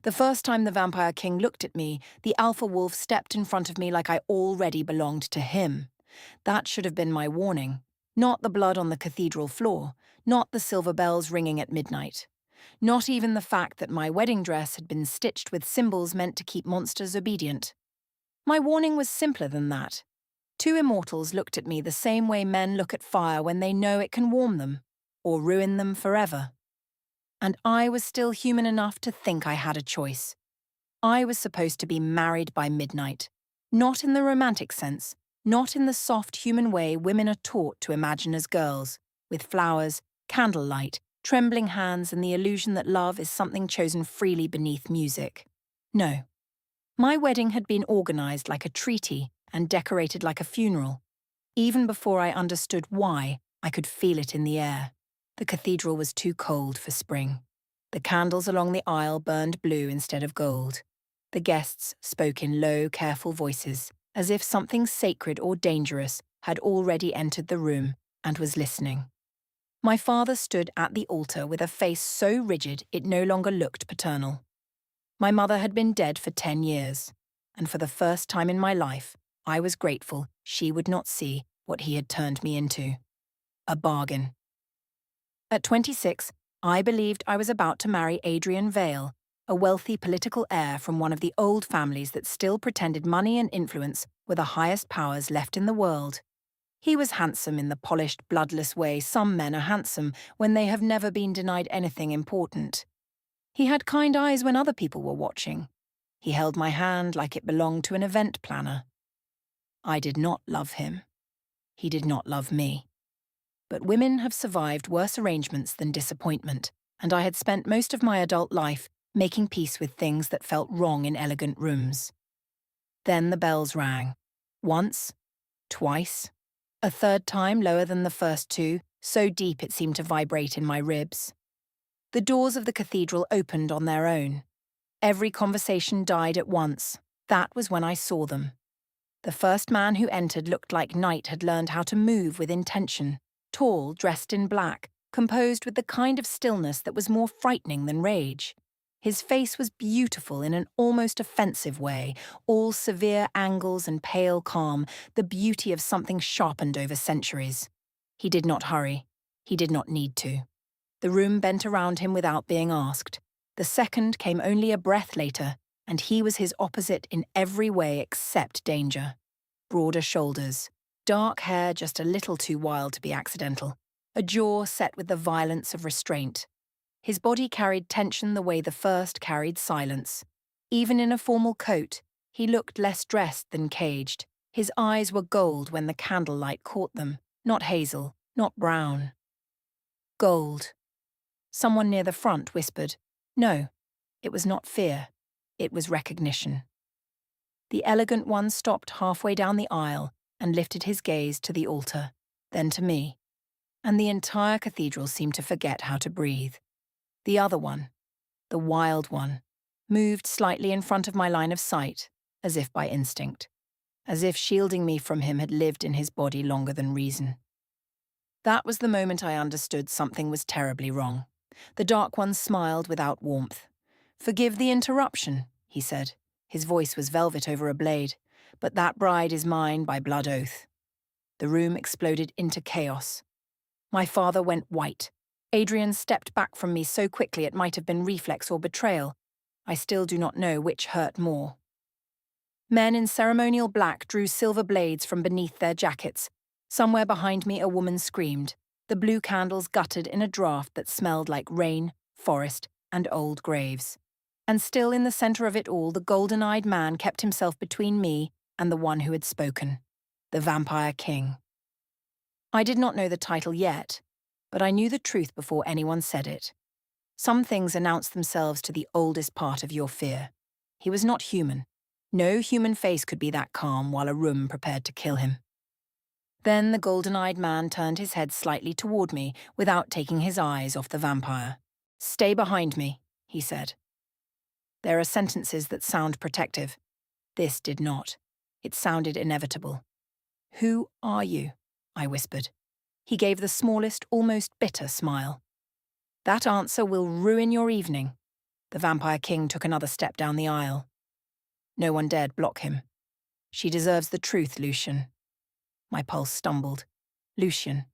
The first time the Vampire King looked at me, the alpha wolf stepped in front of me like I already belonged to him. That should have been my warning. Not the blood on the cathedral floor, not the silver bells ringing at midnight. Not even the fact that my wedding dress had been stitched with symbols meant to keep monsters obedient. My warning was simpler than that. Two immortals looked at me the same way men look at fire when they know it can warm them, or ruin them forever. And I was still human enough to think I had a choice. I was supposed to be married by midnight. Not in the romantic sense, not in the soft human way women are taught to imagine as girls, with flowers, candlelight, trembling hands and the illusion that love is something chosen freely beneath music. No. My wedding had been organized like a treaty and decorated like a funeral. Even before I understood why, I could feel it in the air. The cathedral was too cold for spring. The candles along the aisle burned blue instead of gold. The guests spoke in low, careful voices, as if something sacred or dangerous had already entered the room and was listening. My father stood at the altar with a face so rigid it no longer looked paternal. My mother had been dead for 10 years, and for the first time in my life, I was grateful she would not see what he had turned me into. A bargain. At 26, I believed I was about to marry Adrian Vale, a wealthy political heir from one of the old families that still pretended money and influence were the highest powers left in the world. He was handsome in the polished, bloodless way some men are handsome when they have never been denied anything important. He had kind eyes when other people were watching. He held my hand like it belonged to an event planner. I did not love him. He did not love me. But women have survived worse arrangements than disappointment, and I had spent most of my adult life making peace with things that felt wrong in elegant rooms. Then the bells rang. Once, twice, a third time lower than the first two, so deep it seemed to vibrate in my ribs. The doors of the cathedral opened on their own. Every conversation died at once. That was when I saw them. The first man who entered looked like Night had learned how to move with intention. Tall, dressed in black, composed with the kind of stillness that was more frightening than rage. His face was beautiful in an almost offensive way, all severe angles and pale calm, the beauty of something sharpened over centuries. He did not hurry. He did not need to. The room bent around him without being asked. The second came only a breath later, and he was his opposite in every way except danger. Broader shoulders, dark hair just a little too wild to be accidental, a jaw set with the violence of restraint. His body carried tension the way the first carried silence. Even in a formal coat, he looked less dressed than caged. His eyes were gold when the candlelight caught them, not hazel, not brown. Gold. Someone near the front whispered, "No, it was not fear, it was recognition." The elegant one stopped halfway down the aisle and lifted his gaze to the altar, then to me, and the entire cathedral seemed to forget how to breathe. The other one, the wild one, moved slightly in front of my line of sight, as if by instinct, as if shielding me from him had lived in his body longer than reason. That was the moment I understood something was terribly wrong. The dark one smiled without warmth. "Forgive the interruption," he said. His voice was velvet over a blade. "But that bride is mine by blood oath." The room exploded into chaos. My father went white. Adrian stepped back from me so quickly it might have been reflex or betrayal. I still do not know which hurt more. Men in ceremonial black drew silver blades from beneath their jackets. Somewhere behind me a woman screamed. The blue candles guttered in a draught that smelled like rain, forest, and old graves. And still in the center of it all, the golden-eyed man kept himself between me and the one who had spoken, the Vampire King. I did not know the title yet, but I knew the truth before anyone said it. Some things announce themselves to the oldest part of your fear. He was not human. No human face could be that calm while a room prepared to kill him. Then the golden-eyed man turned his head slightly toward me without taking his eyes off the vampire. "Stay behind me," he said. There are sentences that sound protective. This did not. It sounded inevitable. "Who are you?" I whispered. He gave the smallest, almost bitter smile. "That answer will ruin your evening." The Vampire King took another step down the aisle. No one dared block him. She deserves the truth, Lucian. My pulse stumbled. Lucian.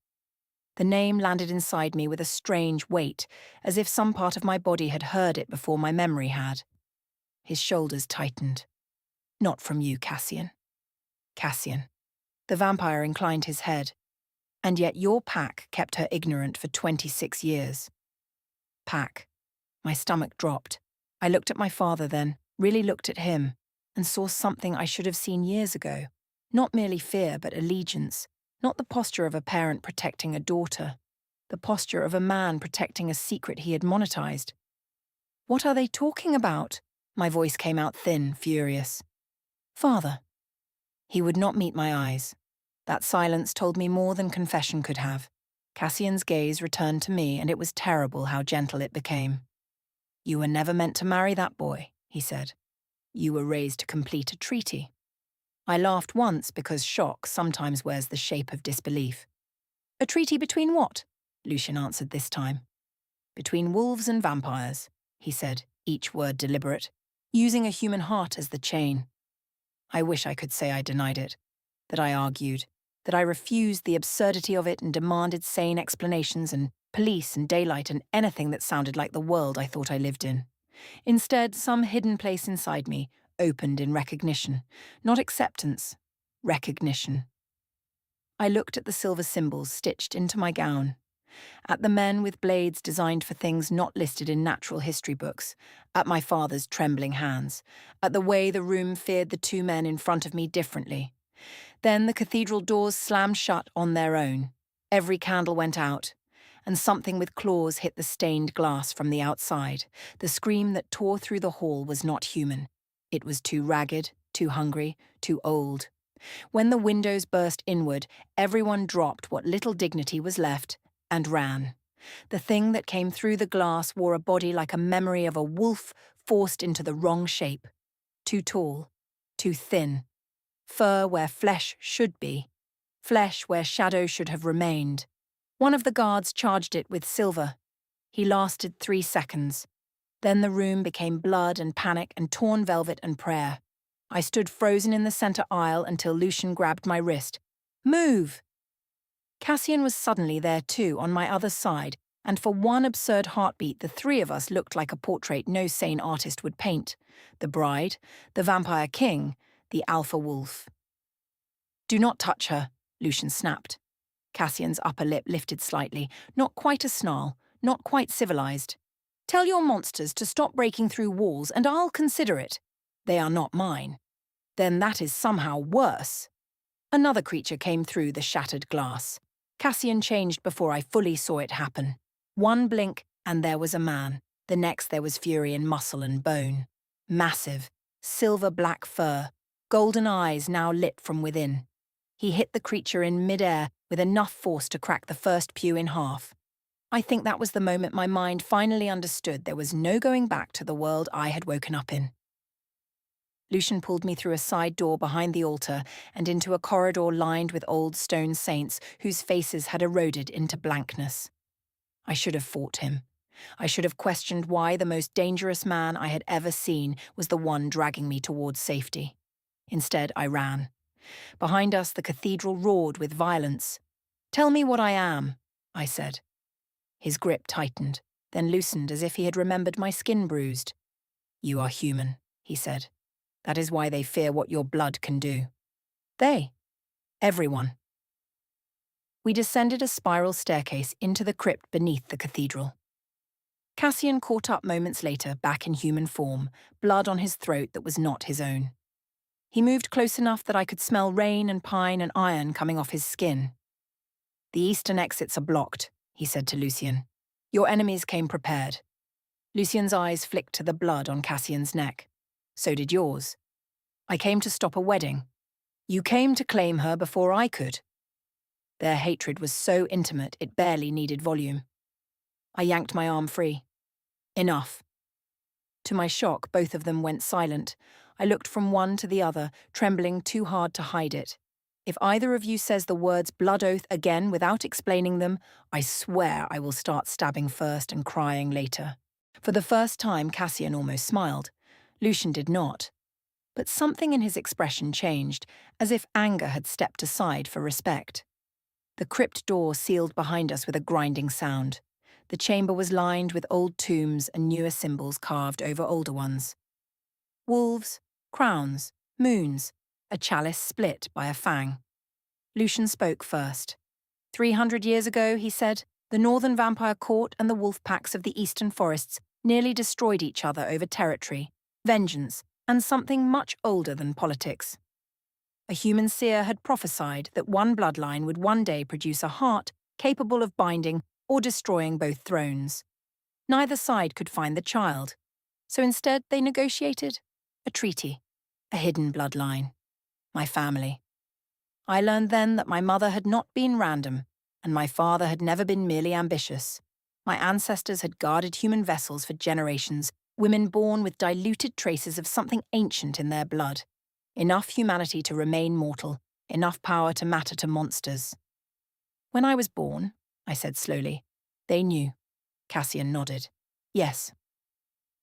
The name landed inside me with a strange weight, as if some part of my body had heard it before my memory had. His shoulders tightened. Not from you, Cassian. Cassian. The vampire inclined his head. And yet your pack kept her ignorant for 26 years. Pack. My stomach dropped. I looked at my father then, really looked at him, and saw something I should have seen years ago. Not merely fear, but allegiance. Not the posture of a parent protecting a daughter. The posture of a man protecting a secret he had monetized. What are they talking about? My voice came out thin, furious. Father. He would not meet my eyes. That silence told me more than confession could have. Cassian's gaze returned to me, and it was terrible how gentle it became. You were never meant to marry that boy, he said. You were raised to complete a treaty. I laughed once because shock sometimes wears the shape of disbelief. A treaty between what? Lucian answered this time. Between wolves and vampires, he said, each word deliberate, using a human heart as the chain. I wish I could say I denied it, that I argued, that I refused the absurdity of it and demanded sane explanations and police and daylight and anything that sounded like the world I thought I lived in. Instead, some hidden place inside me opened in recognition, not acceptance, recognition. I looked at the silver symbols stitched into my gown, at the men with blades designed for things not listed in natural history books, at my father's trembling hands, at the way the room feared the two men in front of me differently. Then the cathedral doors slammed shut on their own. Every candle went out, and something with claws hit the stained glass from the outside. The scream that tore through the hall was not human. It was too ragged, too hungry, too old. When the windows burst inward, everyone dropped what little dignity was left and ran. The thing that came through the glass wore a body like a memory of a wolf forced into the wrong shape. Too tall, too thin. Fur where flesh should be. Flesh where shadow should have remained. One of the guards charged it with silver. He lasted 3 seconds. Then the room became blood and panic and torn velvet and prayer. I stood frozen in the center aisle until Lucian grabbed my wrist. Move! Cassian was suddenly there too, on my other side, and for one absurd heartbeat the three of us looked like a portrait no sane artist would paint. The bride, the vampire king, the alpha wolf. Do not touch her, Lucian snapped. Cassian's upper lip lifted slightly, not quite a snarl, not quite civilized. Tell your monsters to stop breaking through walls and I'll consider it. They are not mine. Then that is somehow worse. Another creature came through the shattered glass. Cassian changed before I fully saw it happen. One blink and there was a man. The next there was fury in muscle and bone. Massive, silver-black fur, golden eyes now lit from within. He hit the creature in mid-air with enough force to crack the first pew in half. I think that was the moment my mind finally understood there was no going back to the world I had woken up in. Lucian pulled me through a side door behind the altar and into a corridor lined with old stone saints whose faces had eroded into blankness. I should have fought him. I should have questioned why the most dangerous man I had ever seen was the one dragging me towards safety. Instead, I ran. Behind us, the cathedral roared with violence. Tell me what I am, I said. His grip tightened, then loosened as if he had remembered my skin bruised. You are human, he said. That is why they fear what your blood can do. They. Everyone. We descended a spiral staircase into the crypt beneath the cathedral. Cassian caught up moments later, back in human form, blood on his throat that was not his own. He moved close enough that I could smell rain and pine and iron coming off his skin. The eastern exits are blocked, he said to Lucian. Your enemies came prepared. Lucian's eyes flicked to the blood on Cassian's neck. So did yours. I came to stop a wedding. You came to claim her before I could. Their hatred was so intimate it barely needed volume. I yanked my arm free. Enough. To my shock, both of them went silent. I looked from one to the other, trembling too hard to hide it. If either of you says the words blood oath again without explaining them, I swear I will start stabbing first and crying later. For the first time, Cassian almost smiled. Lucian did not. But something in his expression changed, as if anger had stepped aside for respect. The crypt door sealed behind us with a grinding sound. The chamber was lined with old tombs and newer symbols carved over older ones. Wolves, crowns, moons, a chalice split by a fang. Lucian spoke first. 300 years ago, he said, the northern vampire court and the wolf packs of the eastern forests nearly destroyed each other over territory, vengeance, and something much older than politics. A human seer had prophesied that one bloodline would one day produce a heart capable of binding or destroying both thrones. Neither side could find the child, so instead they negotiated a treaty, a hidden bloodline, my family. I learned then that my mother had not been random, and my father had never been merely ambitious. My ancestors had guarded human vessels for generations, women born with diluted traces of something ancient in their blood. Enough humanity to remain mortal, enough power to matter to monsters. When I was born, I said slowly, they knew. Cassian nodded. Yes.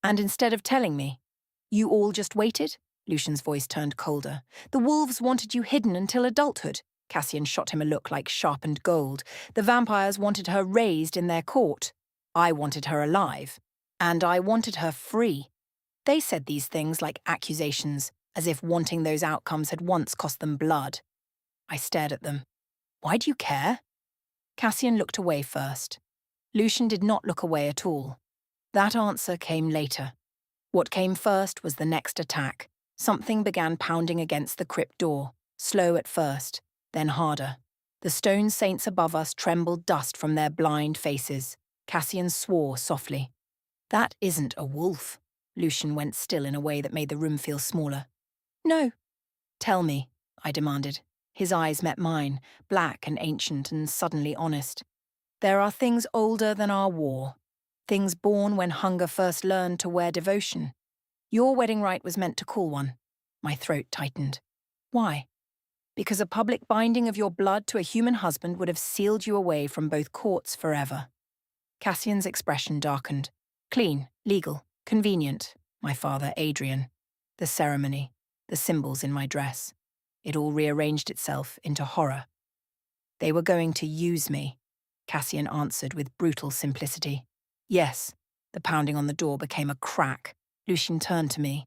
And instead of telling me, you all just waited? Lucian's voice turned colder. The wolves wanted you hidden until adulthood. Cassian shot him a look like sharpened gold. The vampires wanted her raised in their court. I wanted her alive. And I wanted her free. They said these things like accusations, as if wanting those outcomes had once cost them blood. I stared at them. Why do you care? Cassian looked away first. Lucian did not look away at all. That answer came later. What came first was the next attack. Something began pounding against the crypt door, slow at first, then harder. The stone saints above us trembled dust from their blind faces. Cassian swore softly. That isn't a wolf. Lucian went still in a way that made the room feel smaller. No. Tell me, I demanded. His eyes met mine, black and ancient and suddenly honest. There are things older than our war. Things born when hunger first learned to wear devotion. Your wedding rite was meant to call one. My throat tightened. Why? Because a public binding of your blood to a human husband would have sealed you away from both courts forever. Cassian's expression darkened. Clean, legal, convenient. My father, Adrian. The ceremony, the symbols in my dress. It all rearranged itself into horror. They were going to use me, Cassian answered with brutal simplicity. Yes. The pounding on the door became a crack. Lucian turned to me.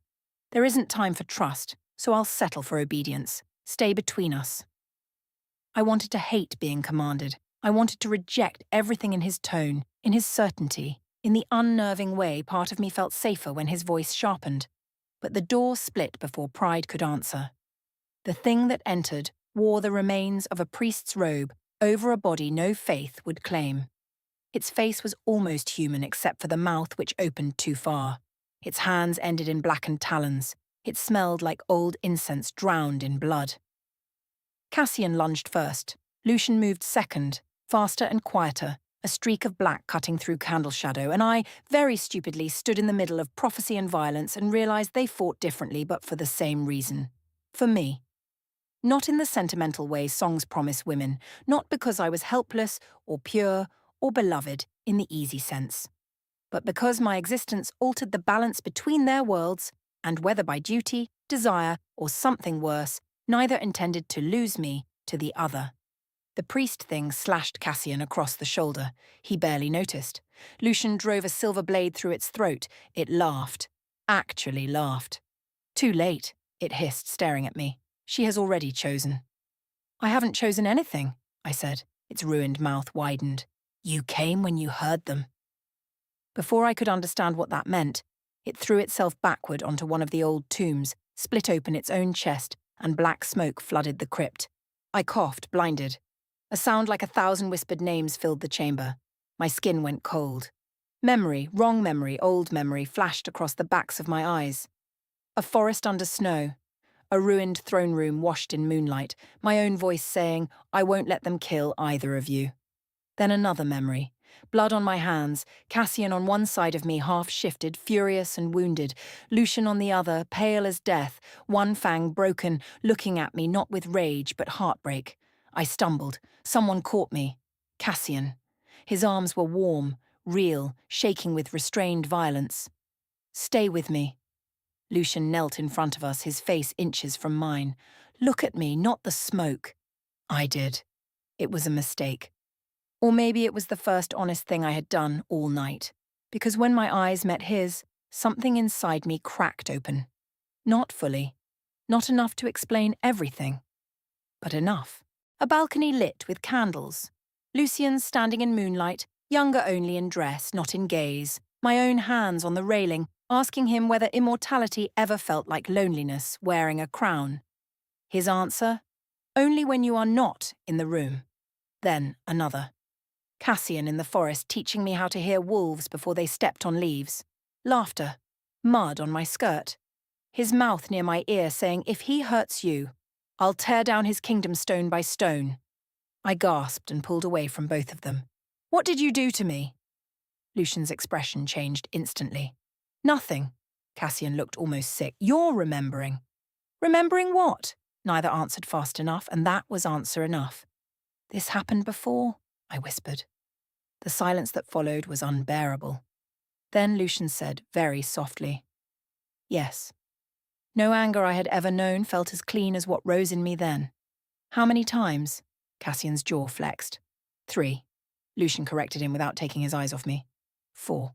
There isn't time for trust, so I'll settle for obedience. Stay between us. I wanted to hate being commanded. I wanted to reject everything in his tone, in his certainty. In the unnerving way, part of me felt safer when his voice sharpened. But the door split before pride could answer. The thing that entered wore the remains of a priest's robe over a body no faith would claim. Its face was almost human except for the mouth which opened too far. Its hands ended in blackened talons. It smelled like old incense drowned in blood. Cassian lunged first. Lucian moved second, faster and quieter, a streak of black cutting through candle shadow, and I, very stupidly, stood in the middle of prophecy and violence and realized they fought differently but for the same reason. For me. Not in the sentimental way songs promise women, not because I was helpless or pure or beloved in the easy sense, but because my existence altered the balance between their worlds, and whether by duty, desire, or something worse, neither intended to lose me to the other. The priest thing slashed Cassian across the shoulder. He barely noticed. Lucian drove a silver blade through its throat. It laughed. Actually laughed. Too late, it hissed, staring at me. She has already chosen. I haven't chosen anything, I said. Its ruined mouth widened. You came when you heard them. Before I could understand what that meant, it threw itself backward onto one of the old tombs, split open its own chest, and black smoke flooded the crypt. I coughed, blinded. A sound like 1,000 whispered names filled the chamber. My skin went cold. Memory, wrong memory, old memory, flashed across the backs of my eyes. A forest under snow. A ruined throne room washed in moonlight, my own voice saying, I won't let them kill either of you. Then another memory. Blood on my hands, Cassian on one side of me half-shifted, furious and wounded, Lucian on the other, pale as death, one fang broken, looking at me not with rage but heartbreak. I stumbled. Someone caught me. Cassian. His arms were warm, real, shaking with restrained violence. "Stay with me." Lucian knelt in front of us, his face inches from mine. "Look at me, not the smoke." I did. It was a mistake. Or maybe it was the first honest thing I had done all night. Because when my eyes met his, something inside me cracked open. Not fully. Not enough to explain everything. But enough. A balcony lit with candles. Lucian standing in moonlight, younger only in dress, not in gaze. My own hands on the railing, asking him whether immortality ever felt like loneliness, wearing a crown. His answer? Only when you are not in the room. Then another. Cassian in the forest teaching me how to hear wolves before they stepped on leaves. Laughter. Mud on my skirt. His mouth near my ear saying, "If he hurts you, I'll tear down his kingdom stone by stone." I gasped and pulled away from both of them. "What did you do to me?" Lucian's expression changed instantly. "Nothing." Cassian looked almost sick. "You're remembering." "Remembering what?" Neither answered fast enough, and that was answer enough. "This happened before," I whispered. The silence that followed was unbearable. Then Lucian said, very softly, "Yes." No anger I had ever known felt as clean as what rose in me then. "How many times?" Cassian's jaw flexed. "3. Lucian corrected him without taking his eyes off me. 4.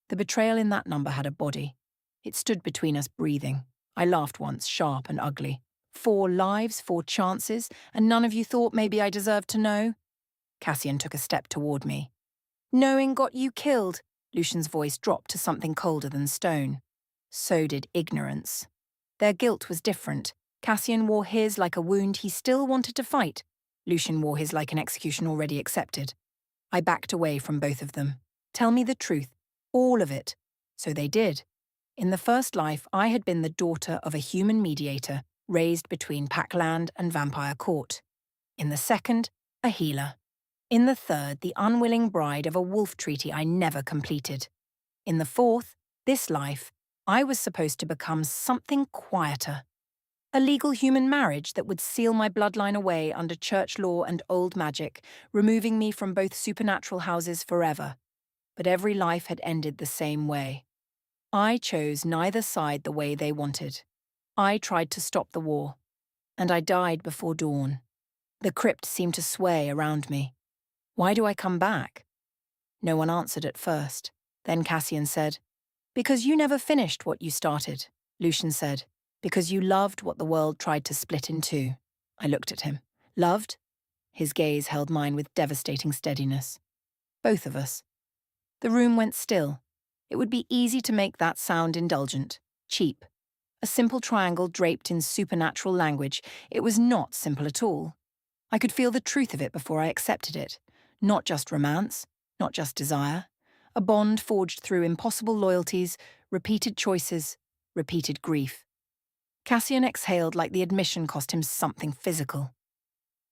The betrayal in that number had a body. It stood between us breathing. I laughed once, sharp and ugly. 4 lives, 4 chances, and none of you thought maybe I deserved to know? Cassian took a step toward me. "Knowing got you killed." Lucian's voice dropped to something colder than stone. So did ignorance. Their guilt was different. Cassian wore his like a wound he still wanted to fight. Lucian wore his like an execution already accepted. I backed away from both of them. "Tell me the truth. All of it." So they did. In the first life, I had been the daughter of a human mediator, raised between Packland and Vampire Court. In the second, a healer. In the third, the unwilling bride of a wolf treaty I never completed. In the fourth, this life, I was supposed to become something quieter. A legal human marriage that would seal my bloodline away under church law and old magic, removing me from both supernatural houses forever. But every life had ended the same way. I chose neither side the way they wanted. I tried to stop the war, and I died before dawn. The crypt seemed to sway around me. Why do I come back? No one answered at first. Then Cassian said, "Because you never finished what you started." Lucian said, "Because you loved what the world tried to split in two." I looked at him. Loved? His gaze held mine with devastating steadiness. Both of us. The room went still. It would be easy to make that sound indulgent, cheap. A simple triangle draped in supernatural language. It was not simple at all. I could feel the truth of it before I accepted it. Not just romance, not just desire. A bond forged through impossible loyalties, repeated choices, repeated grief. Cassian exhaled like the admission cost him something physical.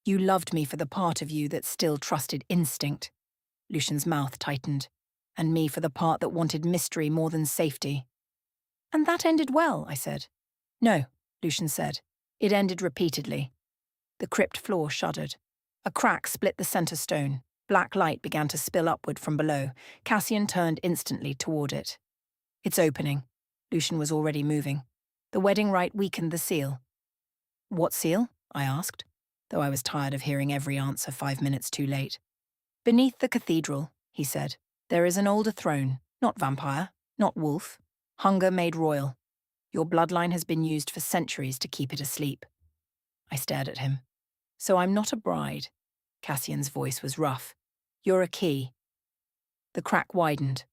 "You loved me for the part of you that still trusted instinct." Lucian's mouth tightened. "And me for the part that wanted mystery more than safety." "And that ended well," I said. "No," Lucian said. "It ended repeatedly." The crypt floor shuddered. A crack split the center stone. Black light began to spill upward from below. Cassian turned instantly toward it. "It's opening." Lucian was already moving. The wedding rite weakened the seal. "What seal?" I asked, though I was tired of hearing every answer 5 minutes too late. "Beneath the cathedral," he said, "there is an older throne, not vampire, not wolf. Hunger made royal. Your bloodline has been used for centuries to keep it asleep." I stared at him. "So I'm not a bride." Cassian's voice was rough. "You're a key." The crack widened.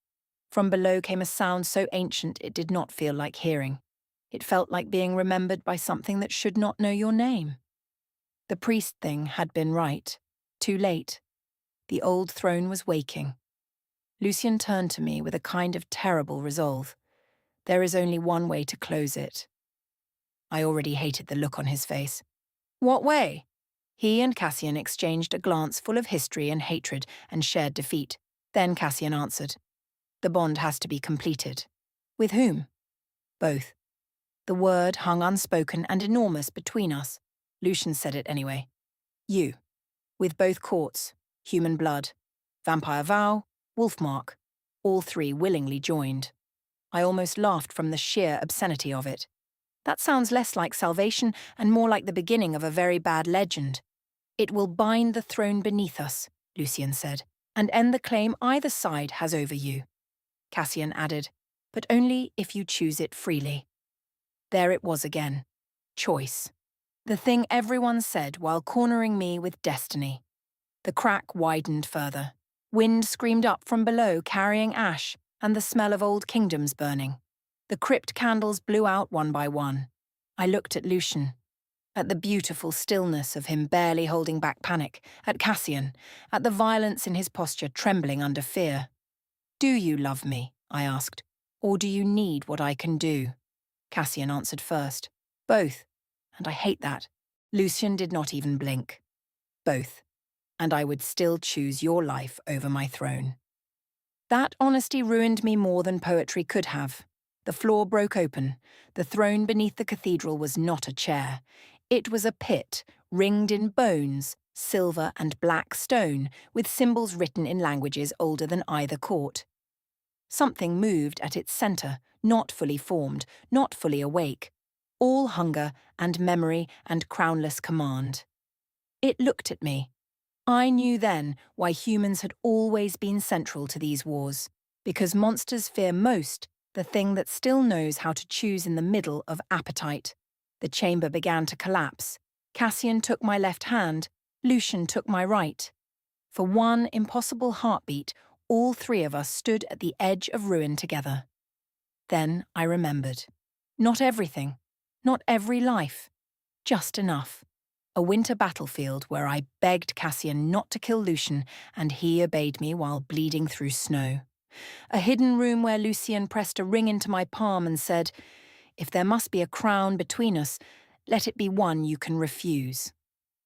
From below came a sound so ancient it did not feel like hearing. It felt like being remembered by something that should not know your name. The priest thing had been right. Too late. The old throne was waking. Lucian turned to me with a kind of terrible resolve. There is only one way to close it. I already hated the look on his face. "What way?" He and Cassian exchanged a glance full of history and hatred and shared defeat. Then Cassian answered, "The bond has to be completed." "With whom?" "Both." The word hung unspoken and enormous between us. Lucian said it anyway. "You. With both courts. Human blood. Vampire vow, Wolfmark. All three willingly joined. I almost laughed from the sheer obscenity of it. That sounds less like salvation and more like the beginning of a very bad legend. It will bind the throne beneath us, Lucian said, and end the claim either side has over you. Cassian added, but only if you choose it freely. There it was again. Choice. The thing everyone said while cornering me with destiny. The crack widened further. Wind screamed up from below, carrying ash and the smell of old kingdoms burning. The crypt candles blew out one by one. I looked at Lucian, at the beautiful stillness of him barely holding back panic, at Cassian, at the violence in his posture trembling under fear. Do you love me? I asked. Or do you need what I can do? Cassian answered first. Both. And I hate that. Lucian did not even blink. Both. And I would still choose your life over my throne. That honesty ruined me more than poetry could have. The floor broke open. The throne beneath the cathedral was not a chair. It was a pit, ringed in bones, silver and black stone, with symbols written in languages older than either court. Something moved at its centre, not fully formed, not fully awake. All hunger and memory and crownless command. It looked at me. I knew then why humans had always been central to these wars, because monsters fear most the thing that still knows how to choose in the middle of appetite. The chamber began to collapse. Cassian took my left hand, Lucian took my right. For one impossible heartbeat, all three of us stood at the edge of ruin together. Then I remembered. Not everything, not every life, just enough. A winter battlefield where I begged Cassian not to kill Lucian, and he obeyed me while bleeding through snow. A hidden room where Lucian pressed a ring into my palm and said, if there must be a crown between us, let it be one you can refuse.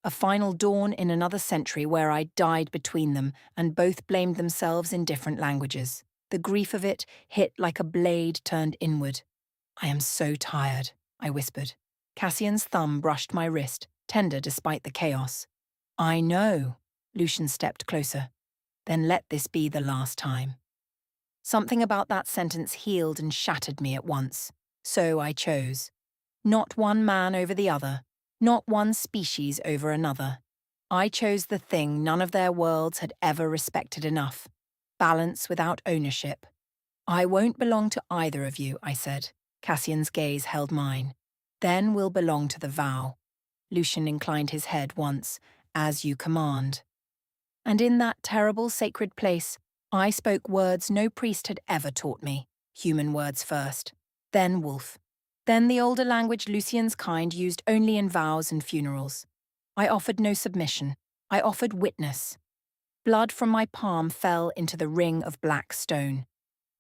A final dawn in another century where I died between them, and both blamed themselves in different languages. The grief of it hit like a blade turned inward. I am so tired, I whispered. Cassian's thumb brushed my wrist, tender despite the chaos. I know. Lucian stepped closer. Then let this be the last time. Something about that sentence healed and shattered me at once. So I chose. Not one man over the other, not one species over another. I chose the thing none of their worlds had ever respected enough. Balance without ownership. I won't belong to either of you, I said. Cassian's gaze held mine. Then we'll belong to the vow. Lucian inclined his head once, as you command. And in that terrible sacred place, I spoke words no priest had ever taught me. Human words first, then wolf. Then the older language Lucian's kind used only in vows and funerals. I offered no submission. I offered witness. Blood from my palm fell into the ring of black stone.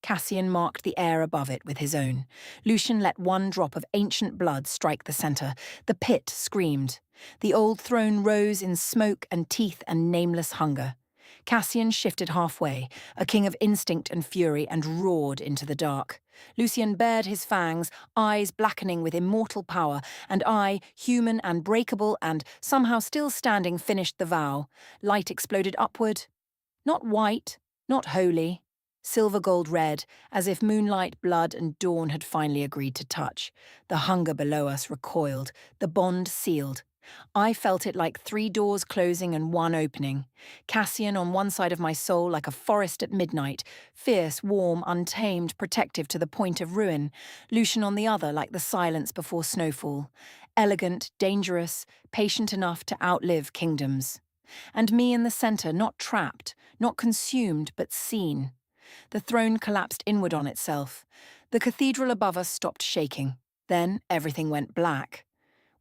Cassian marked the air above it with his own. Lucian let one drop of ancient blood strike the centre. The pit screamed. The old throne rose in smoke and teeth and nameless hunger. Cassian shifted halfway, a king of instinct and fury, and roared into the dark. Lucian bared his fangs, eyes blackening with immortal power, and I, human and breakable and somehow still standing, finished the vow. Light exploded upward. Not white, not holy. Silver gold red, as if moonlight, blood and dawn had finally agreed to touch. The hunger below us recoiled, the bond sealed. I felt it like 3 doors closing and one opening. Cassian on one side of my soul like a forest at midnight, fierce, warm, untamed, protective to the point of ruin. Lucian on the other like the silence before snowfall. Elegant, dangerous, patient enough to outlive kingdoms. And me in the centre, not trapped, not consumed, but seen. The throne collapsed inward on itself. The cathedral above us stopped shaking. Then everything went black.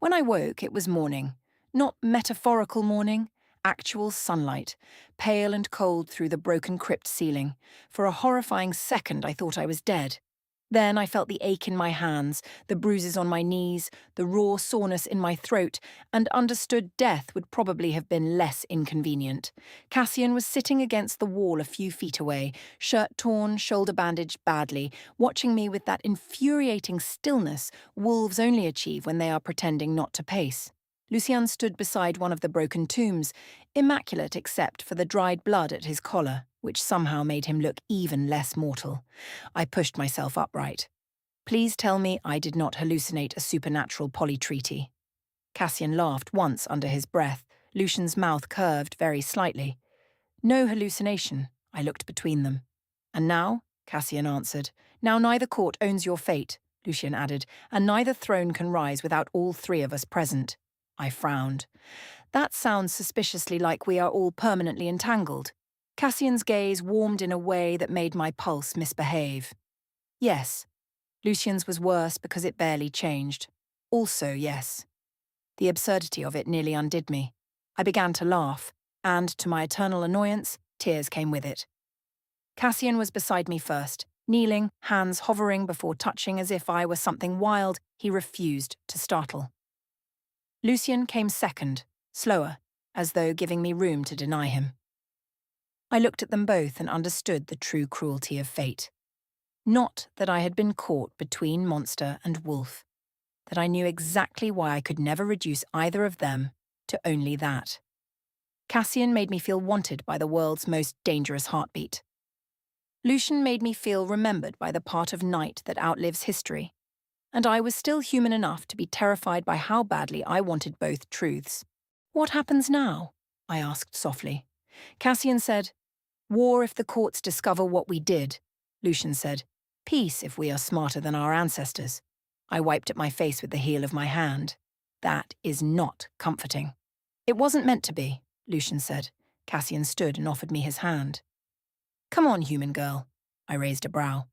When I woke, it was morning. Not metaphorical morning, actual sunlight, pale and cold through the broken crypt ceiling. For a horrifying second, I thought I was dead. Then I felt the ache in my hands, the bruises on my knees, the raw soreness in my throat, and understood death would probably have been less inconvenient. Cassian was sitting against the wall a few feet away, shirt torn, shoulder bandaged badly, watching me with that infuriating stillness wolves only achieve when they are pretending not to pace. Lucian stood beside one of the broken tombs, immaculate except for the dried blood at his collar. which somehow made him look even less mortal. I pushed myself upright. Please tell me I did not hallucinate a supernatural polytreaty. Cassian laughed once under his breath. Lucian's mouth curved very slightly. No hallucination, I looked between them. And now, Cassian answered, now neither court owns your fate, Lucian added, and neither throne can rise without all three of us present. I frowned. That sounds suspiciously like we are all permanently entangled. Cassian's gaze warmed in a way that made my pulse misbehave. Yes. Lucian's was worse because it barely changed. Also, yes. The absurdity of it nearly undid me. I began to laugh, and, to my eternal annoyance, tears came with it. Cassian was beside me first, kneeling, hands hovering before touching as if I were something wild he refused to startle. Lucian came second, slower, as though giving me room to deny him. I looked at them both and understood the true cruelty of fate. Not that I had been caught between monster and wolf, that I knew exactly why I could never reduce either of them to only that. Cassian made me feel wanted by the world's most dangerous heartbeat. Lucian made me feel remembered by the part of night that outlives history, and I was still human enough to be terrified by how badly I wanted both truths. What happens now? I asked softly. Cassian said, war if the courts discover what we did. Lucian said, peace if we are smarter than our ancestors. I wiped at my face with the heel of my hand. That is not comforting. It wasn't meant to be, Lucian said. Cassian stood and offered me his hand. Come on, human girl. I raised a brow.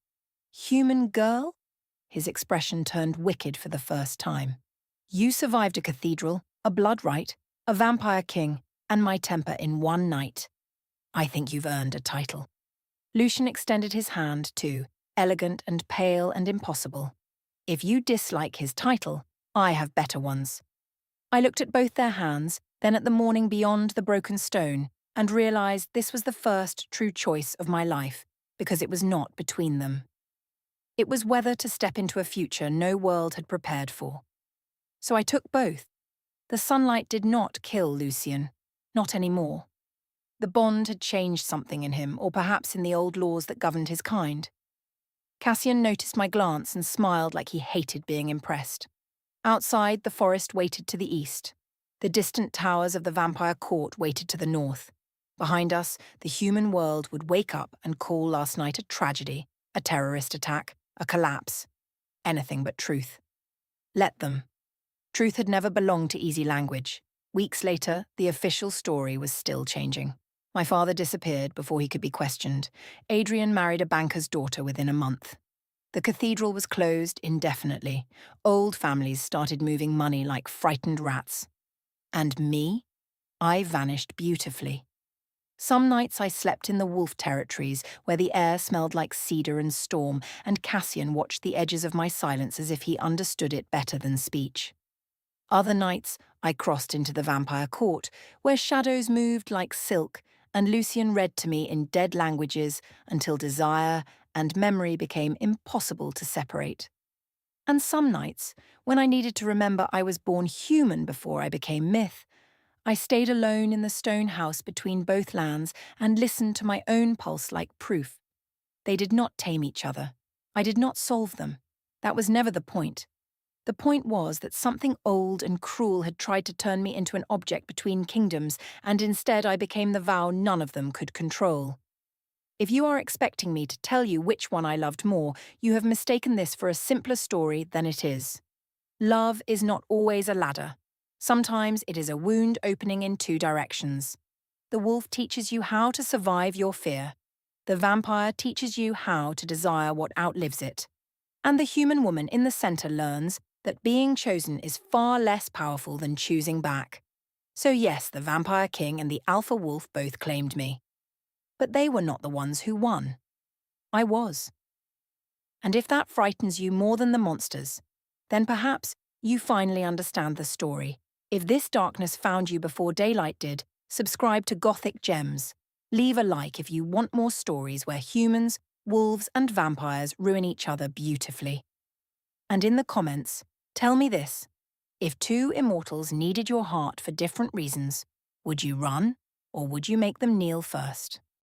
Human girl? His expression turned wicked for the first time. You survived a cathedral, a blood rite, a vampire king, and my temper in one night. I think you've earned a title. Lucian extended his hand too, elegant and pale and impossible. If you dislike his title, I have better ones. I looked at both their hands, then at the morning beyond the broken stone, and realized this was the first true choice of my life, because it was not between them. It was whether to step into a future no world had prepared for. So I took both. The sunlight did not kill Lucian, not anymore. The bond had changed something in him, or perhaps in the old laws that governed his kind. Cassian noticed my glance and smiled like he hated being impressed. Outside, the forest waited to the east. The distant towers of the vampire court waited to the north. Behind us, the human world would wake up and call last night a tragedy, a terrorist attack, a collapse. Anything but truth. Let them. Truth had never belonged to easy language. Weeks later, the official story was still changing. My father disappeared before he could be questioned. Adrian married a banker's daughter within a month. The cathedral was closed indefinitely. Old families started moving money like frightened rats. And me? I vanished beautifully. Some nights I slept in the wolf territories where the air smelled like cedar and storm, and Cassian watched the edges of my silence as if he understood it better than speech. Other nights I crossed into the vampire court, where shadows moved like silk, and Lucian read to me in dead languages until desire and memory became impossible to separate. And some nights, when I needed to remember I was born human before I became myth, I stayed alone in the stone house between both lands and listened to my own pulse like proof. They did not tame each other. I did not solve them. That was never the point. The point was that something old and cruel had tried to turn me into an object between kingdoms, and instead I became the vow none of them could control. If you are expecting me to tell you which one I loved more, you have mistaken this for a simpler story than it is. Love is not always a ladder. Sometimes it is a wound opening in two directions. The wolf teaches you how to survive your fear. The vampire teaches you how to desire what outlives it. And the human woman in the center learns that being chosen is far less powerful than choosing back. So yes, the vampire king and the alpha wolf both claimed me. But they were not the ones who won. I was. And if that frightens you more than the monsters, then perhaps you finally understand the story. If this darkness found you before daylight did, subscribe to Gothic Gems. Leave a like if you want more stories where humans, wolves, and vampires ruin each other beautifully. And in the comments, tell me this. If two immortals needed your heart for different reasons, would you run, or would you make them kneel first?